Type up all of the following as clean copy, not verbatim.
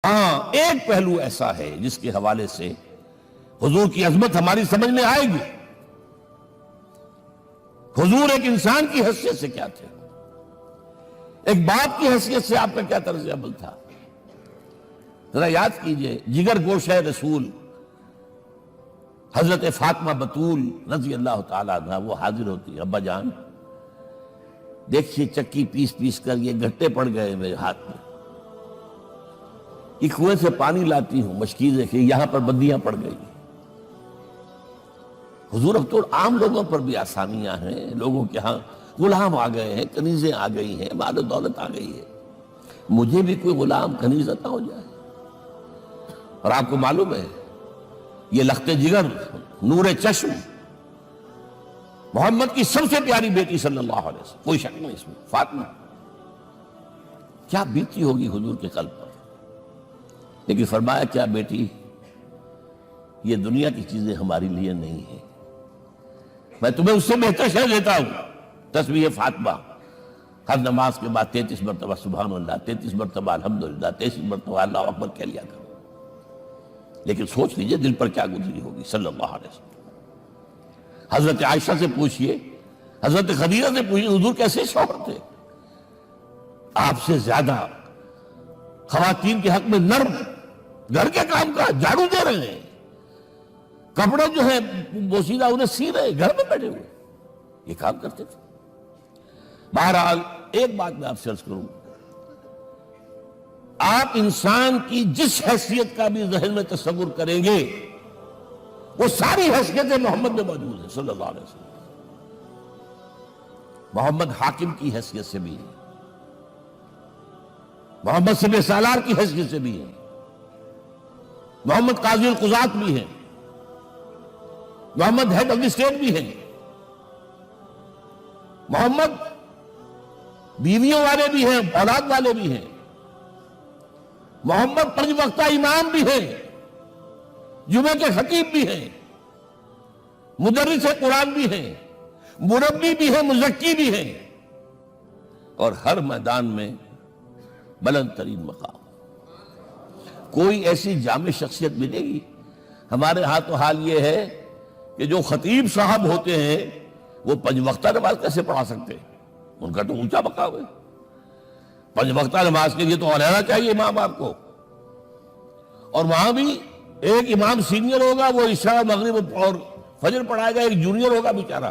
ہاں ایک پہلو ایسا ہے جس کے حوالے سے حضور کی عظمت ہماری سمجھ میں آئے گی. حضور ایک انسان کی حیثیت سے کیا تھے، ایک باپ کی حیثیت سے آپ کا کیا طرز عمل تھا. ذرا یاد کیجئے، جگر گوشہ رسول حضرت فاطمہ بطول رضی اللہ تعالیٰ عنہ وہ حاضر ہوتی، ابا جان دیکھیے چکی پیس پیس کر یہ گھٹے پڑ گئے میرے ہاتھ میں، یہ کنویں سے پانی لاتی ہوں، مشکیزیں کہ یہاں پر بندیاں پڑ گئی. حضور اب تو عام لوگوں پر بھی آسانیاں ہیں، لوگوں کے ہاں غلام آ گئے ہیں، کنیزیں آ گئی ہیں، مال و دولت آ گئی ہے، مجھے بھی کوئی غلام کنیز عطا ہو جائے. اور آپ کو معلوم ہے یہ لخت جگر نور چشم محمد کی سب سے پیاری بیٹی صلی اللہ علیہ وسلم، کوئی شک نہیں اس میں، فاطمہ کیا بیتی ہوگی حضور کے قلب پر. لیکن فرمایا کیا بیٹی، یہ دنیا کی چیزیں ہمارے لیے نہیں ہیں، میں تمہیں اس سے بہتر شے دیتا ہوں. تسبیح فاطمہ ہر نماز کے بعد 33 مرتبہ سبحان اللہ، 33 مرتبہ الحمدللہ، 33 مرتبہ اللہ اکبر کہہ لیا کرو. لیکن سوچ لیجئے دل پر کیا گزری ہوگی صلی اللہ علیہ وسلم. حضرت عائشہ سے پوچھئے، حضرت خدیجہ سے پوچھئے حضور کیسے شوہر تھے، آپ سے زیادہ خواتین کے حق میں نرم، گھر کے کام کا جھاڑو دے رہے ہیں، کپڑے جو ہیں بوسیدہ انہیں سی رہے، گھر میں بیٹھے ہوئے یہ کام کرتے تھے. بہرحال ایک بات میں آپ سے عرض کروں، آپ انسان کی جس حیثیت کا بھی ذہن میں تصور کریں گے وہ ساری حیثیتیں محمد میں موجود ہیں صلی اللہ علیہ وسلم. محمد حاکم کی حیثیت سے بھی ہے، محمد سب سالار کی حیثیت سے بھی ہے، محمد قاضی القضات بھی ہیں، محمد ہیڈ آف دی اسٹیٹ بھی ہیں، محمد بیویوں والے بھی ہیں، اولاد والے بھی ہیں، محمد 5 وقتہ امام بھی ہیں، جمعہ کے خطیب بھی ہیں، مدرس قرآن بھی ہیں، مربی بھی ہیں، مزکی بھی ہیں، اور ہر میدان میں بلند ترین مقام. کوئی ایسی جامع شخصیت ملے گی؟ ہمارے ہاں تو حال یہ ہے کہ جو خطیب صاحب ہوتے ہیں وہ 5 وقتہ نماز کیسے پڑھا سکتے ہیں، ان کا تو اونچا مقام ہے. 5 وقتہ نماز کے لیے تو علیحدہ چاہیے امام آپ کو، اور وہاں بھی ایک امام سینئر ہوگا وہ عشاء مغرب اور فجر پڑھائے گا، ایک جونیئر ہوگا بیچارہ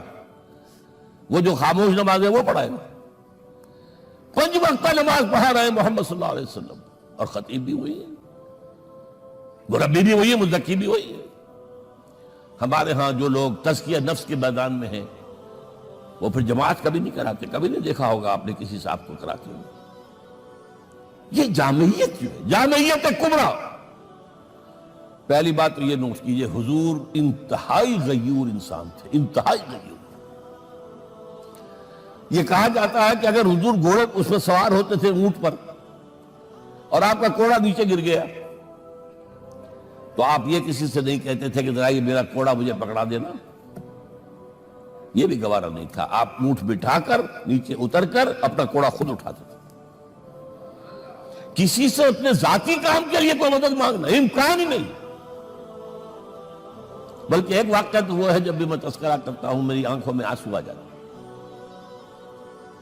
وہ جو خاموش نماز ہے وہ پڑھائے گا. 5 وقتہ نماز پڑھا رہے ہیں محمد صلی اللہ علیہ وسلم، اور خطیب بھی وہی ہے، مربی بھی وہی ہے، مزکی بھی وہی ہے. ہمارے ہاں جو لوگ تزکیہ نفس کے میدان میں ہیں وہ پھر جماعت کبھی نہیں کراتے، کبھی نہیں دیکھا ہوگا آپ نے کسی صاحب کو کراتے ہوئے. یہ جامعیت کیوں ہے؟ جامعیت کبریٰ. پہلی بات تو یہ نوٹ کیجئے، حضور انتہائی غیور انسان تھے، انتہائی غیور. یہ کہا جاتا ہے کہ اگر حضور گھوڑے اس میں سوار ہوتے تھے اونٹ پر اور آپ کا کوڑا نیچے گر گیا تو آپ یہ کسی سے نہیں کہتے تھے کہ ذرا یہ میرا کوڑا مجھے پکڑا دینا، یہ بھی گوارا نہیں تھا. آپ اونٹ بٹھا کر نیچے اتر کر اپنا کوڑا خود اٹھاتے تھے. کسی سے اپنے ذاتی کام کے لیے کوئی مدد مانگنا امکان ہی نہیں. بلکہ ایک واقعہ تو وہ ہے جب بھی میں تذکرہ کرتا ہوں میری آنکھوں میں آنسو آ جاتا ہے.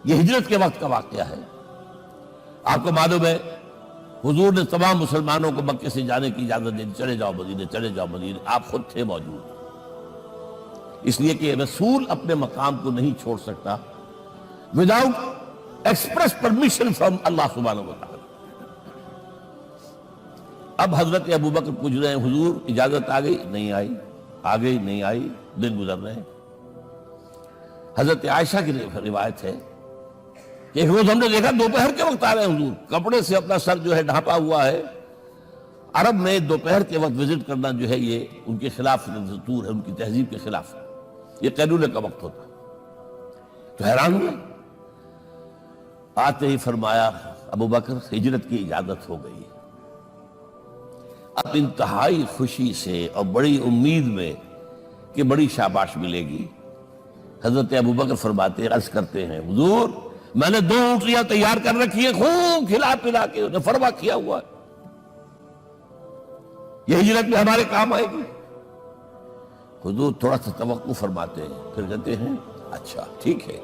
یہ ہجرت کے وقت کا واقعہ ہے. آپ کو معلوم ہے حضور نے تمام مسلمانوں کو مکے سے جانے کی اجازت دی، چلے جاؤ مدینے، چلے جاؤ مدینے. آپ خود تھے موجود، اس لیے کہ رسول اپنے مقام کو نہیں چھوڑ سکتا وداؤٹ ایکسپریس پرمیشن فرام اللہ سبحانہ و تعالی. اب حضرت ابوبکر پوچھ رہے ہیں حضور اجازت آ گئی؟ نہیں آئی. آ گئی؟ نہیں آئی. دن گزر رہے ہیں. حضرت عائشہ کی روایت ہے کہ ایک روز ہم نے دیکھا دوپہر کے وقت آ رہے ہیں حضور، کپڑے سے اپنا سر جو ہے ڈھانپا ہوا ہے. عرب میں دوپہر کے وقت وزٹ کرنا جو ہے یہ ان کے خلاف دستور ہے، ان کی تہذیب کے خلاف ہے. یہ قیلولے کا وقت ہوتا ہے. تو حیران ہوئے. آتے ہی فرمایا ابوبکر ہجرت کی اجازت ہو گئی. اب انتہائی خوشی سے اور بڑی امید میں کہ بڑی شاباش ملے گی حضرت ابوبکر فرماتے عرض کرتے ہیں حضور میں نے 2 اونٹیاں تیار کر رکھی ہیں، خوب کھلا پلا کے انہیں فرما کیا ہوا ہے. یہ ہجرت میں ہمارے کام آئے گی؟ حضور تھوڑا سا توقع فرماتے ہیں، پھر کہتے ہیں اچھا ٹھیک ہے،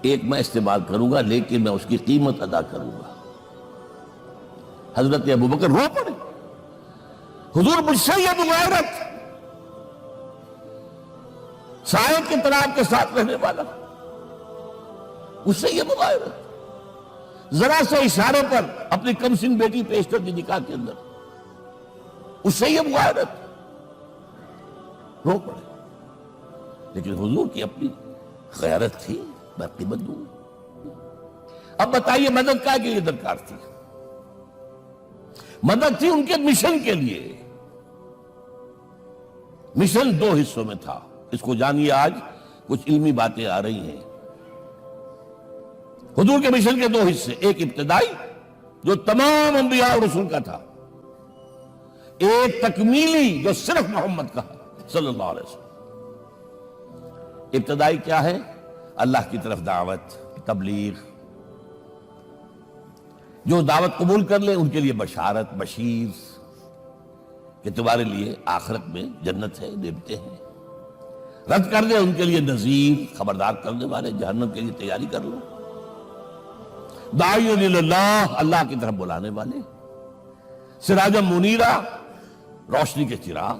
ایک میں استعمال کروں گا لیکن میں اس کی قیمت ادا کروں گا۔ حضرت ابوبکر رو پڑے، حضور مجھ سے یہ مغایرت، سائے کے طرح کے ساتھ رہنے والا، اس سے یہ مغایرت، ذرا سے اشارے پر اپنی کمسن بیٹی پیش کر دی نکاح کے اندر، اس سے یہ مغایرت، رو پڑے۔ لیکن حضور کی اپنی غیرت تھی، میں قیمت دوں۔ اب بتائیے مدد کا کے لیے درکار تھی؟ مدد تھی ان کے مشن کے لیے۔ مشن دو حصوں میں تھا، اس کو جانیے، آج کچھ علمی باتیں آ رہی ہیں۔ حضور کے مشن کے دو حصے، ایک ابتدائی جو تمام انبیاء اور رسول کا تھا، ایک تکمیلی جو صرف محمد کا صلی اللہ علیہ وسلم۔ ابتدائی کیا ہے؟ اللہ کی طرف دعوت، تبلیغ۔ جو دعوت قبول کر لیں ان کے لیے بشارت، بشیر کہ تمہارے لیے آخرت میں جنت ہے، نعمتیں ہیں۔ رد کر دیں ان کے لیے نذیر، خبردار کرنے والے، جہنم کے لیے تیاری کر لو۔ داعی اللہ، اللہ کی طرف بلانے والے، سراجا منیرہ، روشنی کے چراغ۔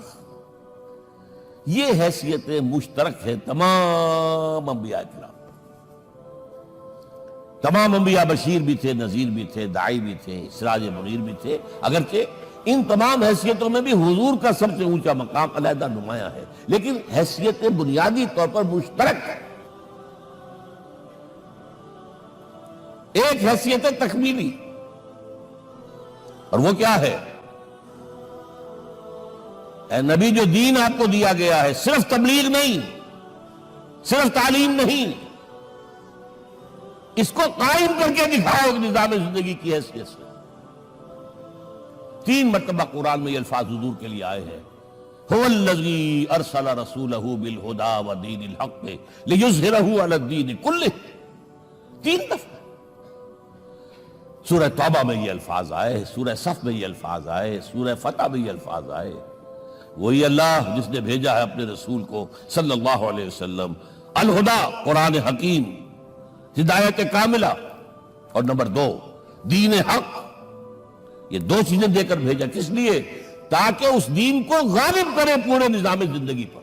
یہ حیثیتیں مشترک ہے تمام انبیاء کرام۔ تمام انبیاء بشیر بھی تھے، نذیر بھی تھے، داعی بھی تھے، سراج منیر بھی تھے، اگرچہ ان تمام حیثیتوں میں بھی حضور کا سب سے اونچا مقام علیحدہ نمایاں ہے، لیکن حیثیتیں بنیادی طور پر مشترک ہے۔ ایک حیثیت تکمیلی، اور وہ کیا ہے؟ اے نبی، جو دین آپ کو دیا گیا ہے صرف تبلیغ نہیں، صرف تعلیم نہیں، اس کو قائم کر کے دکھاؤ ایک نظام زندگی کی حیثیت سے۔ 3 مرتبہ قرآن میں یہ الفاظ حضور کے لیے آئے ہیں، هو الذی ارسل رسولہ بالہدی ودین الحق لیظہرہ علی الدین کلہ۔ 3 دفعہ سورہ توبہ میں یہ الفاظ آئے، سورہ صف میں یہ الفاظ آئے، سورہ فتح میں یہ الفاظ آئے۔ وہی اللہ جس نے بھیجا ہے اپنے رسول کو صلی اللہ علیہ وسلم، الہدا، قرآن حکیم، ہدایت کاملہ، اور نمبر 2 دین حق۔ یہ 2 چیزیں دے کر بھیجا، کس لیے؟ تاکہ اس دین کو غالب کرے پورے نظام زندگی پر۔